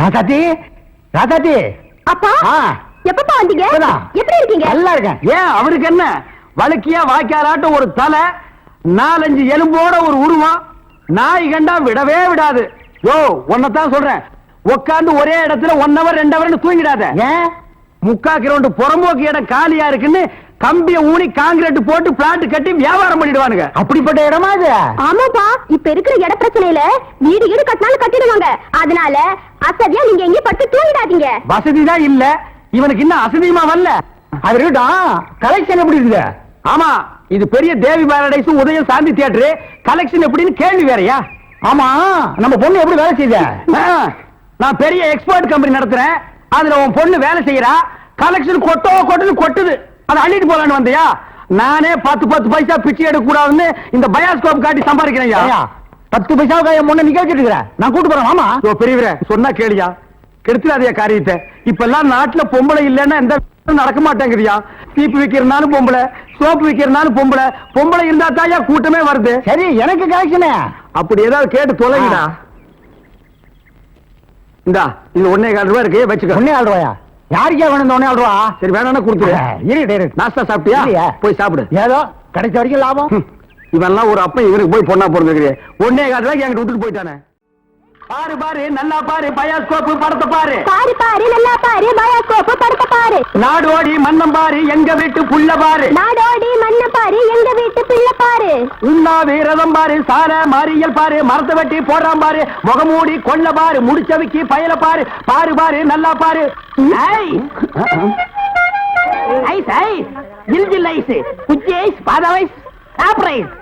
ராசாத்தி ராசாத்தி அப்பா எப்பப்பா வந்தீங்க? எப்படி இருக்கீங்க? நல்லா இருக்கேன். ஏன் அவருக்கு என்ன வழுக்கியா வாய்க்காலாட்டம் ஒரு தலை, 4-5 எலும்போட ஒரு உருவம், நாய் கண்டா விடவே விடாது. யோ உன்னதான் சொல்றேன், உட்காந்து ஒரே இடத்துல 1 hour 2 hour தூங்கிடாத. ஏன் 3/4 கிரவுண்ட் புறம்போக்கு இடம் காலியா இருக்குன்னு கம்பிய ஊனி காங்கிரீட் போட்டு பிளாட் கட்டி வியாபாரம் பண்ணிடுவானுங்க. அப்படிப்பட்ட இடமா அது? ஆமாப்பா, இப்ப இருக்கிற இட பிரச்சனையில வீடு கட்டினாலும் கட்டிடுவாங்க. அதனால அசதியா நீங்க எங்க பட்டு தூங்கிடாதீங்க. வசதி தான் இல்ல, இவனுக்கு இன்னும் அசதியுமா வரல. அது இருக்கட்டும், கலெக்ஷன் எப்படி இருக்குது? ஆமா, இது பெரிய தேவி பாரடைஸ் உதயம் சாந்தி தியேட்டர், கலெக்ஷன் எப்படின்னு கேள்வி வேறயா? ஆமா, நம்ம பொண்ணு எப்படி வேலை செய்த? நான் பெரிய எக்ஸ்போர்ட் கம்பெனி நடத்துறேன், அதுல உன் பொண்ணு வேலை செய்யறா. கலெக்ஷன் கொட்டுது, அதை அள்ளிட்டு போலான்னு வந்தியா? நானே 10 பைசா பிச்சை எடுக்க கூடாதுன்னு இந்த பயாஸ்கோப் காட்டி சம்பாதிக்கிறேன். 10 பைசாவுக்கு என் பொண்ணு நிக்க வச்சிட்டு நான் கூட்டு போறேன். ஆமா பெரியவரே, சொன்னா கேளியா, கெடுத்துடாதே காரியத்தை. இப்ப எல்லாம் நாட்டுல பொம்பளை இல்லைன்னா எந்த நடக்க மாட்டேங்குதியா. சீப்பு விக்கிறனாலும் பொம்பளை, சோப்பு விக்கிறனாலும் பொம்பளை, பொம்பளை இருந்தா தாயா கூட்டமே வருது. சரி, எனக்கு கலெக்ஷனே அப்படி ஏதாவது கேட்டு தொலைங்கடா. இந்தா இது 1.25 ரூபாய் இருக்கு, வச்சுக்க. 1.25 ரூபாயா? யாருக்கே வேணும் 1.25 ரூபா? சரி வேணா கொடுத்துரு. நாஸ்தா சாப்பிட்டியா? போய் சாப்பிடு. ஏதோ கிடைச்ச வரைக்கும் லாபம். இவெல்லாம் ஒரு அப்ப இவனுக்கு போய் பொண்ணா பிறந்திருக்கிறே. 1.25 ரூபாய்க்கு என்கிட்ட விட்டுட்டு போயிட்டானே. பாரு பாரு நல்லா பாரு, பயாஸ்கோப்பு படத்தை பாரு. பாரு பாரு நல்லா பாரு, பயாஸ்கோப்பு படத்தை பாரு. நாடோடி மன்னம் பாரு, எங்க வீட்டு புள்ள பாரு. நாடோடி மன்னம் பாரு, எங்க வீட்டு பிள்ளை பாரு. உண்ணாவி ரதம் பாரு, சார மாரியல் பாரு, மரத்தை வெட்டி போடுறான் பாரு, முகமூடி கொள்ள பாரு, முடிச்சவிக்கி பயல பாரு. பாரு பாரு நல்லா பாரு. ஐஸ் ஐஸ், ஜில் ஜில் ஐஸ், குச்சி ஐஸ், பாதாம் ஐஸ், சாப்பிட்ற ஐஸ்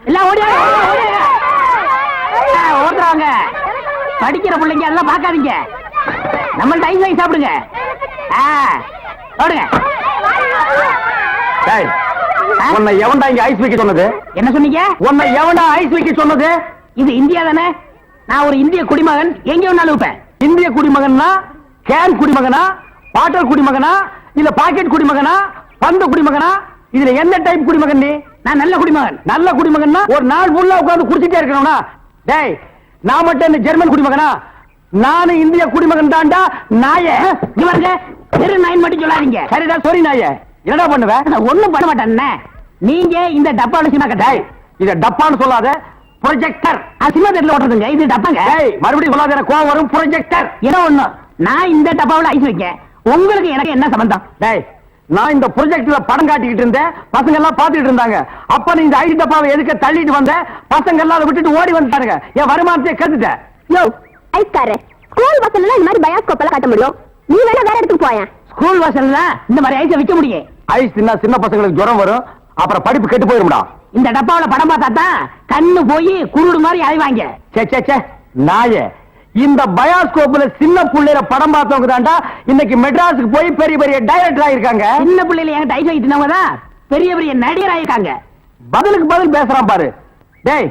எல்லாம் ஓடுறாங்க. படிக்கிற பிள்ளைங்க எல்லாம் பார்க்காதீங்க, நம்மள்ட்ட ஐஸ் ஐஸ் சாப்பிடுங்க. ஓடுங்க. உன்னை எவன்டா இங்க ஐஸ் வைக்க சொன்னது? என்ன சொன்னீங்க? உன்னை எவன்டா ஐஸ் வைக்க சொன்னது? இது இந்தியா தானே, நான் ஒரு இந்திய குடிமகன், எங்க வேணாலும் வைப்பேன். இந்திய குடிமகன்னா கேன் குடிமகனா, பாட்டல் குடிமகனா, இல்ல பாக்கெட் குடிமகனா, பந்து குடிமகனா? இதுல என்ன டைப் குடிமகன் நீ? நான் நல்ல குடிமகன். நல்ல குடிமகன்னா ஒரு நாள் ஃபுல்லா உட்கார்ந்து குடிச்சிட்டே இருக்கணும்னா? டேய், நான் மட்டும் இந்த ஜெர்மன் குடிமகனா? நானும் இந்திய குடிமகன் தான்டா. நாயே இவருங்க தெரு நாயின் மட்டும் சொல்லாதீங்க. சரிடா, சாரி நாயே. என்னடா பண்ணுவேன்? ஒண்ணும் பண்ண மாட்டேன். நீங்க இந்த டப்பால சினிமா கட்டாய். இத டப்பான்னு சொல்லாத, ப்ரொஜெக்டர். சினிமா தேட்டர்ல ஓட்டுறதுங்க, இது டப்பாங்க. மறுபடியும் சொல்லாத, எனக்கு கோவம் வரும். ப்ரொஜெக்டர் என்ன ஒண்ணு? நான் இந்த டப்பாவில் ஐஸ் வைக்கேன், உங்களுக்கு எனக்கு என்ன சம்பந்தம்? டேய், நான் இந்த ப்ரொஜெக்ட்ல படம் காட்டிக்கிட்டு இருந்தேன், பசங்க எல்லாம் பாத்துட்டு இருந்தாங்க. அப்ப நீ இந்த ஐஸ் டப்பாவை எதுக்கு தள்ளிட்டு வந்த? பசங்க எல்லாம் அதை விட்டுட்டு ஓடி வந்துட்டானுங்க. என் வருமானத்தை கெடுத்துட்டேன். யோ ஐஸ்காரே, ஸ்கூல் வாசல்ல இந்த மாதிரி பயாஸ்கோப் எல்லாம் காட்ட முடியும், நீ வேணா வேற இடத்துக்கு போயேன். ஸ்கூல் வாசல்ல இந்த மாதிரி ஐஸை விற்க முடியும்? ஐஸ் தின்னா சின்ன பசங்களுக்கு ஜுரம் வரும், அப்புறம் படிப்பு கெட்டு போயிரும்டா. இந்த டப்பாவில படம் பார்த்தா தான் கண்ணு போய் குருடு மாதிரி அலைவாங்க. சே சே சே நாயே, இந்த பயாஸ்கோப்ல சின்ன புள்ளையில படம் பார்த்தவங்க தான்டா இன்னைக்கு மெட்ராஸுக்கு போய் பெரிய பெரிய டைரக்டர் ஆயிருக்காங்க. சின்ன புள்ளையில என்கிட்ட ஐஸ் வைக்கிறவங்க தான் பெரிய பெரிய நடிகர் ஆயிருக்காங்க. பதிலுக்கு பதில் பேசுறான் பாரு. டேய்,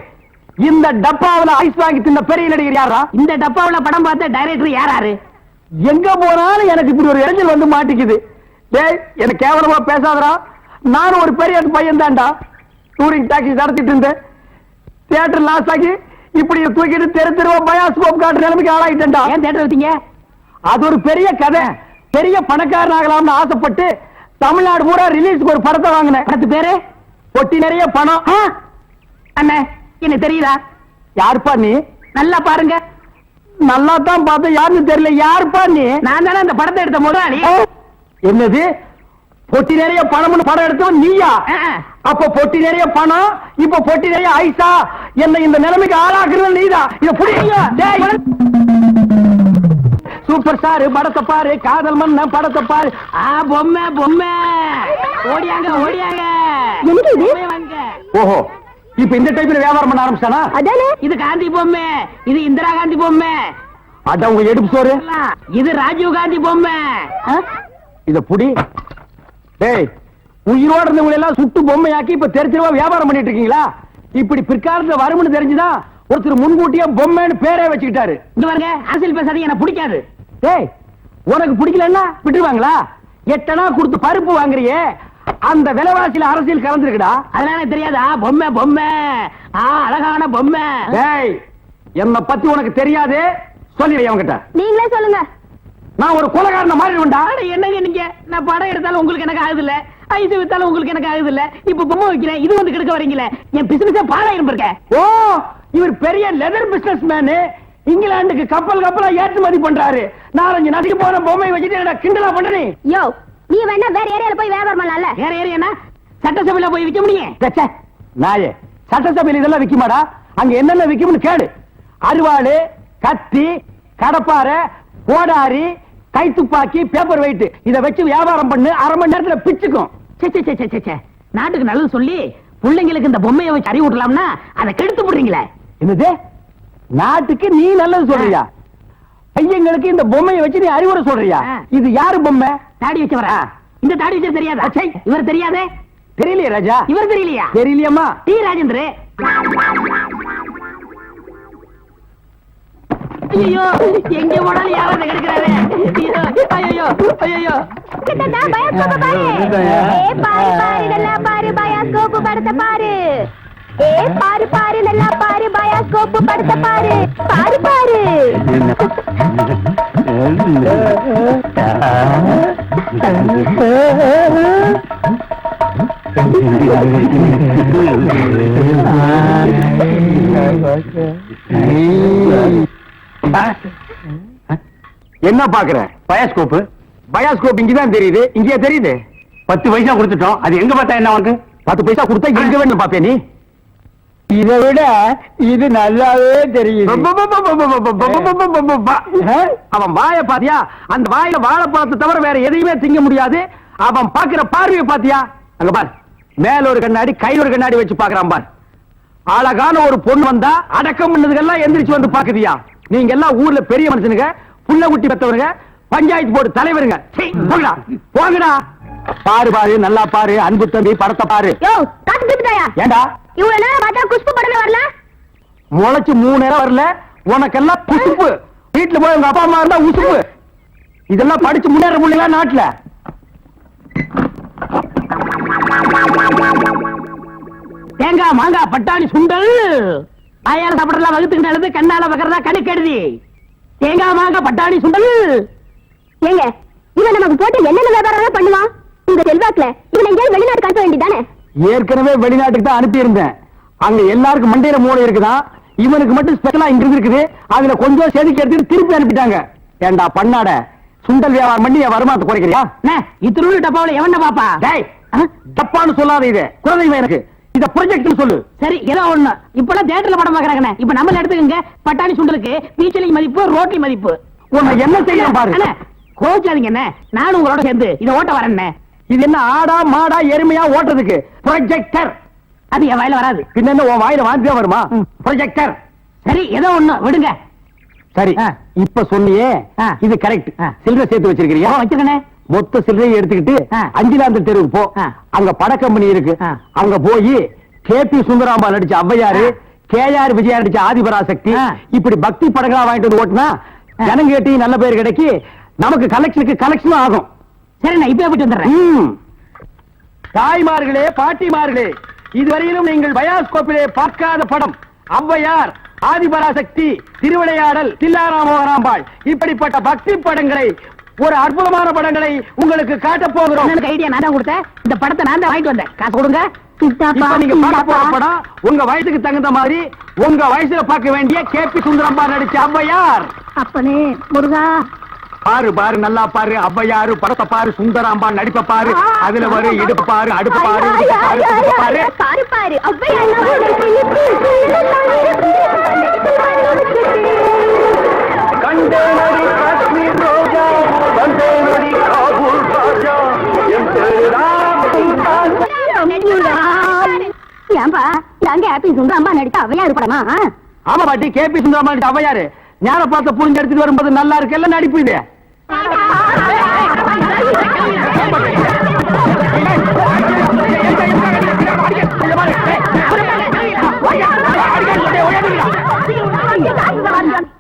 இந்த டப்பாவுல ஐஸ் வாங்கி தின்ன பெரிய நடிகர் யாரா? இந்த டப்பாவுல படம் பார்த்த டைரக்டர் யாராரு? எங்க போனாலும் எனக்கு இப்படி ஒரு இடைஞ்சல் வந்து மாட்டிக்குது. டேய், எனக்கு கேவலமா பேசாதடா. நானும் ஒரு பெரிய பையன் தான்டா, டூரிங் டாக்ஸி நடத்திட்டு இருந்தேன். தியேட்டர் லாஸ் ஆகி இப்படி தூக்கிட்டு தெருவா பயாஸ்கோப் காட்டுற நிலைமைக்கு ஆளாயிட்டேன்டா. ஏன் தியேட்டர் வச்சீங்க? அது ஒரு பெரிய கதை. பெரிய பணக்காரன் ஆகலாம்னு ஆசைப்பட்டு தமிழ்நாடு பூரா ரிலீஸ்க்கு ஒரு படத்தை வாங்கினேன். படத்து பேரு பொட்டி நிறைய பணம். அண்ணே, என்ன தெரியுதா? யாருப்பா நீ? நல்லா பாருங்க. நல்லா தான் பார்த்தேன், யாருன்னு தெரியல. யாருப்பா நீ? நான் தானே அந்த படத்தை எடுத்த முதலாளி. என்னது பொட்டி நிறைய பணம்னு படம் எடுத்தவன் நீயா? அப்ப பொட்டி நிறைய பணம், இப்ப பொட்டி நிறைய ஐசா. என்ன இந்த நிலைமைக்கு ஆளாக்குறது நீதான். இத புரியுங்க. சூப்பர் ஸ்டார் படத்தை பாரு, காதல் மன்ன படத்தை பாரு. பொம்மை பொம்மை ஓடியாங்க ஓடியாங்க. ஓஹோ, இப்ப இந்த டைப்ல வியாபாரம் பண்ண ஆரம்பிச்சானா? அதானே. இது காந்தி பொம்மை, இது இந்திரா காந்தி பொம்மை. அட உங்க எடுப்பு சோறு. இது ராஜீவ் காந்தி பொம்மை. இத புடி. டேய், உயிரோட இருந்தவங்க எல்லாம் சுட்டு பொம்மையாக்கி இப்ப தெருவா வியாபாரம் பண்ணிட்டு இருக்கீங்களா? இப்படி பிற்காலத்துல வரும்னு தெரிஞ்சுதான் ஒருத்தர் முன்கூட்டியே பொம்மைன்னு பேரே வச்சுக்கிட்டாரு. இந்த பாருங்க, அரசியல் பேசாதீங்க, எனக்கு பிடிக்காது. டேய், உனக்கு பிடிக்கலன்னா விட்டுருவாங்களா? 8 அணா கொடுத்து பருப்பு வாங்குறியே, அந்த விலைவாசியில அரசியல் கலந்துருக்குடா. அதனால தெரியாதா? பொம்மை பொம்மை, அழகான பொம்மை. டேய், என்ன பத்தி உனக்கு தெரியாது, சொல்லிடுறேன் அவங்கிட்ட. நீங்களே சொல்லுங்க. நான் ஒரு கொலைகாரன மாறிடுவேன்டா. என்னங்க நீங்க, நான் படம் எடுத்தாலும் உங்களுக்கு எனக்கு ஆகுது இல்ல, ஐஸ் வித்தாலும் உங்களுக்கு எனக்கு ஆகுது இல்ல, இப்ப பொம்மை வைக்கிறேன், இது வந்து கெடுக்க வரீங்களே, என் பிசினஸே பாழாயிரும் இருக்க. ஓ, இவர் பெரிய லெதர் பிசினஸ் மேனு, இங்கிலாந்துக்கு கப்பலா ஏற்றுமதி பண்றாரு. 4-5 நதிக்கு போற பொம்மை வச்சுட்டு என்ன கிண்டலா பண்றீ? யோ, நீ வேணா வேற ஏரியால போய் வியாபாரம் பண்ணலாம்ல. வேற ஏரியானா சட்டசபையில போய் விற்க முடியும். ச்சே, நாயே, சட்டசபையில் இதெல்லாம் விக்குமாடா? அங்க என்னென்ன விக்கும்னு கேளு. அருவாளு, கத்தி, கடப்பாரை, கோடாரி, கைத்துப்பாக்கி, பேப்பர் வெயிட், இத வச்சு வியாபாரம் பண்ணு, அரை மணி நேரத்துல பிச்சுக்கும். நாட்டுக்கு நல்லது சொல்லி பிள்ளைங்களுக்கு இந்த பொம்மையை வச்சு அறிவு விடலாம்னா அதை கெடுத்து போடுறீங்களே. என்னது? நாட்டுக்கு நீ நல்லது சொல்றியா? பையங்களுக்கு இந்த பொம்மையை வச்சு நீ அறிவுரை சொல்றியா? இது யாரு பொம்மை? தாடி வச்சவர. இந்த தாடி வச்சது தெரியாதா? இவர் தெரியாதே? தெரியலையே ராஜா. இவர் தெரியலையா? தெரியலையம்மா. டி ராஜேந்திர. ஐயோ, எங்க போனாலும் யாராவது கிடைக்கிறாரு. ஐயோ ஐயோ, கிட்டடா பயாஸ்கோப் பாரு. பாரு நல்லா பாரு, பயாஸ்கோப் படத்தை பாரு. பாரு நல்லா பாரு, பயாஸ்கோப் படத்தை பாரு. பாரு. என்ன பாக்குற? பயாஸ்கோப். பயாஸ்கோப் இங்கதான் தெரியுது. இங்கே தெரியுது. 10 பைசா கொடுத்துட்டோம். அது எங்க பார்த்தா என்ன உனக்கு? 10 பைசா கொடுத்தா எங்க வேணும் பாப்பே நீ? இதை விட இது நல்லாவே தெரியுது. அவன் வாய பாத்தியா? அந்த வாயில வாழைப்பழத்தை தவிர வேற எதையுமே திங்க முடியாது. அவன் பாக்குற பார்வையை பாத்தியா? அங்க பார், மேல ஒரு கண்ணாடி, கையில ஒரு கண்ணாடி வச்சு பாக்குறான் பார். அழகான ஒரு பொண்ணு வந்தா அடக்கம் பண்ணதுக்கெல்லாம் எந்திரிச்சு வந்து பாக்குதியா? நீங்க எல்லாம் ஊர்ல பெரிய மனுஷனுங்க, புள்ள குட்டி பெத்தவருங்க, பஞ்சாயத்து போர்டு தலைவருங்க. போங்கடா. பாரு நல்லா பாரு. அன்பு தம்பி படத்தை பாரு. ஏண்டா இவ்வளவு நேரம் பார்த்தா குஷ்பு படமே வரல? முளைச்சு 3 நேரம் வரல. உனக்கெல்லாம் குசுப்பு. வீட்டுல போய் உங்க அப்பா அம்மா இருந்தா உசுப்பு. இதெல்லாம் படிச்சு முன்னேற முடியல நாட்டுல. தேங்காய் மாங்காய் பட்டாணி சுண்டல் வாயால சாப்பிடலாம், வகுத்துக்கு நல்லது, கண்ணால வகர்றதா கணக்கு எழுதி. தேங்காய் மாங்காய் பட்டாணி சுண்டல். ஏங்க, இவன் நமக்கு போட்டு என்னென்ன வியாபாரம் பண்ணுவான்? உங்க செல்வாக்குல இவன் எங்கேயாவது வெளிநாட்டுக்கு அனுப்ப வேண்டியதானே? ஏற்கனவே வெளிநாட்டுக்கு தான் அனுப்பி இருந்தேன். அங்க எல்லாருக்கும் மண்டையில மூளை இருக்குதான், இவனுக்கு மட்டும் ஸ்பெஷலா இங்க இருக்குது. அதுல கொஞ்சம் செதுக்கி எடுத்துட்டு திருப்பி அனுப்பிட்டாங்க. ஏண்டா பண்ணாட, சுண்டல் வியாபாரம் பண்ணி என் வருமானத்தை குறைக்கிறியா? இத்திரு டப்பாவில எவன பாப்பா? டப்பான்னு சொல்லாத, இது குழந்தைங்க எனக்கு. இத ப்ரொஜெக்ட் சொல்லு. சரி, ஏதோ ஒண்ணு. இப்பெல்லாம் தியேட்டர்ல படம் பாக்குறாங்க. இப்ப நம்ம எடுத்துக்கங்க, பட்டாணி சுண்டலுக்கு பீச்சலி மதிப்பு, ரோட்டி மதிப்பு. உன்னை என்ன செய்யணும் பாரு. கோச்சாதீங்க என்ன, நானும் உங்களோட சேர்ந்து இதை ஓட்ட வரேன். இது என்ன ஆடா மாடா எருமையா ஓட்டுறதுக்கு? ப்ரொஜெக்டர். அது என் வாயில வராது. பின்ன உன் வாயில வாந்தியா வருமா? ப்ரொஜெக்டர். சரி, ஏதோ ஒண்ணு விடுங்க. சரி, இப்ப சொன்னியே இது கரெக்ட். சில்லறை சேர்த்து வச்சிருக்கிறியா? வச்சிருக்கனே. மொத்த சில்லறையை எடுத்துக்கிட்டு அஞ்சிலாந்த தெருவுக்கு போ. அங்க பட கம்பெனி இருக்கு. அங்க போய் கேபி சுந்தராம்பாள் நடிச்ச ஔவையாரு, கேஆர் விஜயா நடிச்ச ஆதிபராசக்தி, இப்படி பக்தி படங்களா வாங்கிட்டு வந்து ஓட்டுனா ஜனங்கேட்டி நல்ல பேர் கிடைக்கி, நமக்கு கலெக்ஷன் ஆகும். சரி, நான் இப்ப போயிட்டு வந்துடுறேன். தாய்மார்களே, பாட்டிமார்களே, இதுவரையிலும் நீங்கள் பயாஸ்கோப்பிலே பார்க்காத படம் ஔவையார், ஆதிபராசக்தி, திருவிளையாடல், தில்லாராமோகராம்பாள், இப்படிப்பட்ட பக்தி படங்களை, ஒரு அற்புதமான படங்களை உங்களுக்கு காட்ட போகிறோம். எனக்கு ஐடியா நான் தான் கொடுத்தேன். இந்த படத்தை நான் தான் வாங்கிட்டு வந்தேன். காசு கொடுங்க. இப்ப நீங்க பார்க்க போற படம் உங்க வயசுக்கு தகுந்த மாதிரி, உங்க வயசுல பார்க்க வேண்டிய கேபி சுந்தராம்பாள் நடிச்ச ஔவையார். அப்பனே முருகா, பாரு நல்லா பாரு. ஔவையாரு படத்தை பாரு, சுந்தராம்பாள் நடிப்ப பாரு. அதுல வரும் இடுப்பு பாரு, அடுப்பு பாரு, பாரு பாரு பாரு ஔவையார். கண்டேனடி காஷ்மீர் ரோஜா, கண்டேனடி காபூல் ராஜா, என் ஏன்பா நாங்க ஹாப்பி சுந்தராம்பா நடித்த ஔவையார் படமா? ஆமா பாட்டி, கேபி சுந்தராம்பாள் நடிச்ச ஔவையாரு. ஞான பார்த்த புரிஞ்சு எடுத்துட்டு வரும்போது நல்லா இருக்கு. எல்லாம் நடிப்பு இது.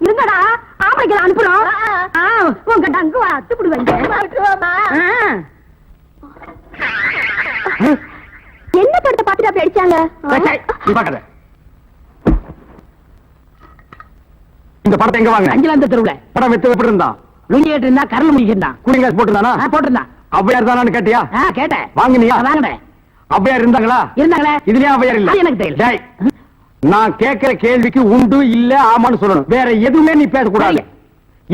இருங்கடா, ஆம்பளைக்கு அனுப்புறோம். உங்க டங்கு அத்துப்பிடுவாங்க. என்ன படத்தை பார்த்துட்டு அப்படி அடிச்சாங்க? இந்த படத்தை எங்க வாங்க? அஞ்சலாந்த தெருவுல படம் வெத்து எப்படி இருந்தான்? லுங்கி கேட்டு இருந்தா கரல் முடிச்சிருந்தான். Cooling glass போட்டுருந்தானா? போட்டிருந்தான். ஔவையார் தானான்னு கேட்டியா? கேட்டேன். வாங்கினியா? வாங்கினேன். ஔவையார் இருந்தாங்களா? இருந்தாங்களே. இதுலயே ஔவையார் இல்ல. அது எனக்கு தெரியல. டேய், நான் கேட்கிற கேள்விக்கு உண்டு இல்ல ஆமான்னு சொல்லணும். வேற எதுவுமே நீ பேசக்கூடாது.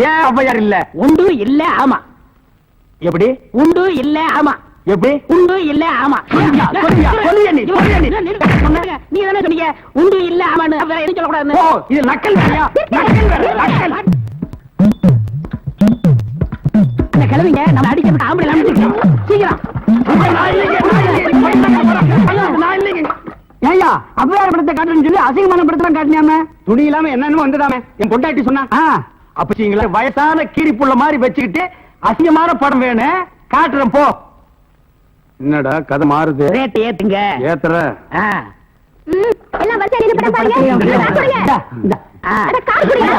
ஏன் ஔவையார் இல்ல? உண்டு இல்ல ஆமா. எப்படி? உண்டு இல்ல ஆமா. எப்படி? உண்டு இல்ல ஆமா. சொல்லியா நீ? நீ தானே சொன்னீங்க உண்டு இல்ல ஆமான்னு. வேற எதுவும் சொல்லக்கூடாதுன்னு. ஓ, இது நக்கல் வேறையா? நக்கல் வேற, நக்கல். இந்த கிழவிங்க நம்ம அடிக்கப்பட்ட ஆம்பளை அனுப்பிச்சிருக்கோம். சீக்கிரம். ஏய்யா, ஔவையார் படத்தை காட்டுன்னு சொல்லி அசிங்கமான படத்தை காட்டினாம துணி இல்லாம என்னன்னு வந்துடாம என் பொண்டாட்டி சொன்னா. அப்பீங்களா வயசான கீரிப்புள்ள மாதிரி வச்சுக்கிட்டு அசிங்கமான படம் வேணும் காட்டுறேன் போ. என்னடா கதை மாறுது? ரேட் ஏத்துங்க. ஏத்துற எல்லாம் வரிசையா நின்னு படம் பாருங்க. கார் குடிங்க. அட கார் குடிங்க.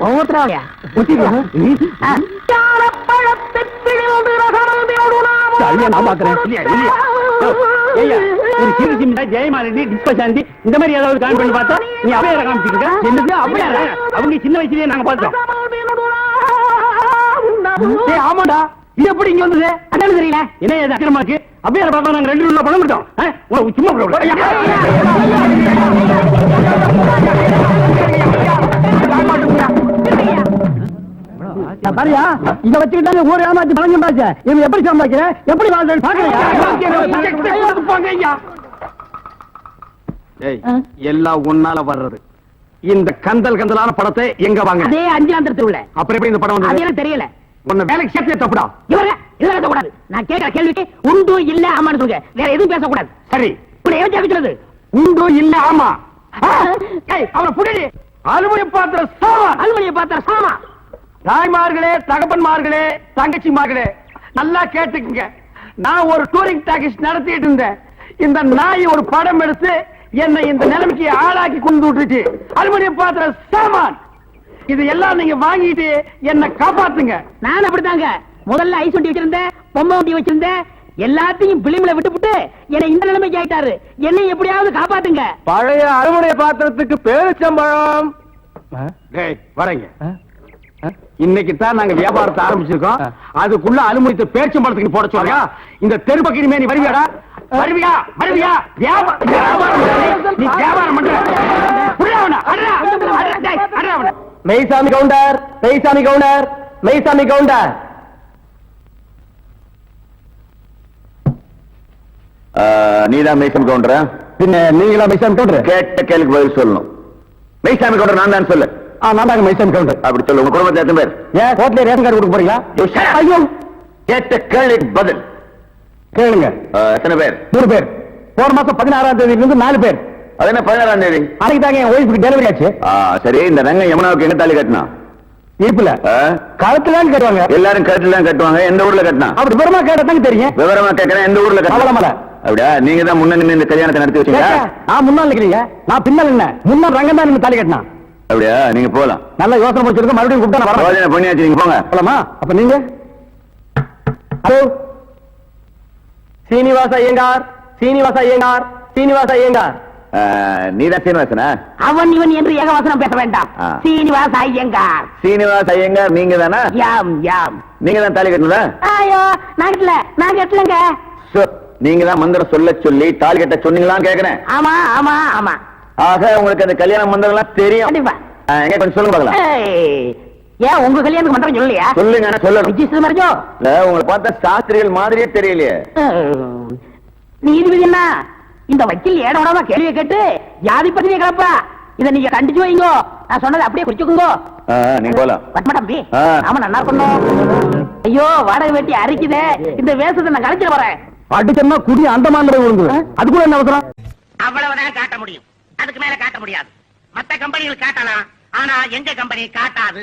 ஒவ்வொருத்தராக ஜெயமாலினி டிஸ்பசாந்தி இந்த மாதிரி ஏதாவது காமி பண்ணி பார்த்தா நீ அவையார காமிச்சிருக்க. அவங்க சின்ன வயசுலயே நாங்க பார்த்தோம். ஆமாடா, இது எப்படி இங்க வந்தது? அதான் தெரியல. என்ன அக்கிரமாக்கு அவையார பார்த்தா நாங்க 2 ரூபா பணம் விட்டோம். சும்மா பாரியா, இத வச்சுக்கிட்டாங்க ஊர் ஏமாத்தி பணம் சம்பாதிச்ச. இவன் எப்படி சம்பாதிக்கிற? எப்படி வாழ்றது பாக்குறியா? எல்லாம் ஒன்னால வர்றது. இந்த கந்தல் கந்தலான படத்தை எங்க வாங்க? அதே அஞ்சாந்தர தெருவுல. அப்புறம் எப்படி இந்த படம் வந்தது? அது எனக்கு தெரியல. உன்னை வேலைக்கு சேர்த்தே தப்புடா. இவரே இதெல்லாம் பேசக்கூடாது. நான் கேட்கிற கேள்விக்கு உண்டு இல்ல ஆமான்னு சொல்லுங்க. வேற எதுவும் பேசக்கூடாது. சரி, இப்படி ஏன் கேட்கிறது? உண்டு இல்ல ஆமா. அவனை புடி. அலுவலி பாத்திர சாமா. அலுவலியை பார்த்தார் சாமா. தாய்மார்களே, தகப்பன்மார்களே, தங்கச்சிமார்களே, நல்லா கேட்டுக்குங்க. நான் ஒரு டூரிங் டாக்கீஸ் நடத்திட்டு இருந்தேன். இந்த நாய் ஒரு படம் எடுத்து என்னை இந்த நிலைமைக்கு ஆளாக்கி கொண்டு விட்டுச்சு. அலுமினியம் பாத்திர சாமான் இது எல்லாம் நீங்க வாங்கிட்டு என்ன காப்பாத்துங்க. நான் அப்படித்தாங்க. முதல்ல ஐஸ் வண்டி வச்சிருந்தேன், பொம்மை வண்டி வச்சிருந்தேன். எல்லாத்தையும் பிலிம்ல விட்டுப்புட்டு என்னை இந்த நிலைமைக்கு ஆயிட்டாரு. என்னை எப்படியாவது காப்பாத்துங்க. பழைய அலுமினிய பாத்திரத்துக்கு பேரிச்சம்பழம். வரீங்க. இன்னைக்கு தான் நாங்க வியாபாரத்தை ஆரம்பிச்சிருக்கோம். அதுக்குள்ள அலுமினியத்தை பேரிச்சம்பழத்துக்கு போட சொல்லுங்க. இந்த தெருப்பக்கு இனிமே நீ வருவியாடா? வருவியா? வருவியா? நீ வியாபாரம் பண்ற. மெய்சாமி கவுண்டர், மெய்சாமி கவுண்டர், மெய்சாமி கவுண்டர். நீதான் மெய்சாமி கவுண்டரா? பின்ன நீங்களா மெய்சாமி கவுண்டர்? கேட்ட கேள்விக்கு பதில் சொல்லணும். மெய்சாமி கவுண்டர் நான் தான் சொல்லு. நான் தாங்க மெய்சாமி கவுண்டர். அப்படி சொல்லு. உங்க குடும்பத்தை எத்தனை பேர்? ஏன் கோட்ல ரேஷன் கார்டு கொடுக்க போறீங்களா? ஐயோ, கேட்ட கேள்விக்கு பதில் கேளுங்க. எத்தனை பேர்? 3 பேர். போன மாசம் 16ஆம் தேதியில இருந்து 4 பேர். அது என்ன 16ஆம் தேதி? அன்னைக்கு தாங்க என் ஒய்ஃபுக்கு டெலிவரி ஆச்சு. சரி, இந்த ரங்க யமுனாவுக்கு எங்க தாலி கட்டினா? இடுப்புல. கழுத்துல கட்டுவாங்க. எல்லாரும் கழுத்துல கட்டுவாங்க. எந்த ஊர்ல கட்டினா? அப்படி விவரமா கேட்டதாங்க தெரியும். விவரமா கேட்கறேன். எந்த ஊர்ல கட்டலாம்? அப்படியா? நீங்க தான் முன்ன நின்று இந்த கல்யாணத்தை நடத்தி வச்சீங்க. நான் முன்னாள் நிக்கிறீங்க, நான் பின்னால் என்ன? முன்னாள் ரங்கம் தான் நீங்க தாலி கட்டினா. அப்படியா? நீங்க போலாம். நல்ல யோசனை முடிச்சிருக்க. மறுபடியும் கூப்பிட்டா யோசனை பண்ணியாச்சு. நீங்க போங்க. போலாமா? அப்ப நீங்க ஹலோ, சீனிவாச ஐயங்கார், சீனிவாச ஐயங்கார், சீனிவாச ஐயங்கார். நீதான் சீனிவாசனா? அவன் இவன் என்று ஏகவசனம் பேச வேண்டாம். சீனிவாச ஐயங்கார். சீனிவாச ஐயங்கார் நீங்க தானா? யாம் யாம். நீங்க தான் தாலி கட்டினதா? ஐயோ, நான் கட்டல, நான் கட்டலங்க. நீங்க தான் மந்திரம் சொல்ல சொல்லி தாலி கட்ட சொன்னீங்களான்னு கேக்குறேன். ஆமா ஆமா ஆமா. ஆக உங்களுக்கு அந்த கல்யாண மந்திரம் எல்லாம் தெரியும். கண்டிப்பா. எங்க கொஞ்சம் சொல்லுங்க பார்க்கலாம். ஏன் உங்க கல்யாணத்துக்கு மந்திரம் சொல்லலையா? சொல்லுங்க. சொல்லணும். மறைஞ்சோ இல்ல, உங்களை பார்த்தா சாஸ்திரிகள் மாதிரியே தெரியலையே. நீதிபதி என்ன இந்த வக்கீல் ஏடோடமா கேள்வியை கேட்டு ஜாதி பத்திரிகை கிளப்பா. இதை நீங்க கண்டிச்சு வைங்க. நான் சொன்னதை அப்படியே குறிச்சுக்குங்க. நீங்க போலாம். பத்மடம்பி. ஆமா, நல்லா பண்ணும். ஐயோ, வாடகை வெட்டி அரிக்குதே. இந்த வேஷத்தை நான் கலைச்சிட வரேன். அடிச்சோம்னா குடி அந்த மாதிரி விழுந்து. அதுக்குள்ள என்ன அவசரம்? அவ்வளவுதான் காட்ட முடியும். அதுக்கு மேல காட்ட முடியாது. மத்த கம்பெனிகள் காட்டலாம், ஆனா எங்க கம்பெனி காட்டாது.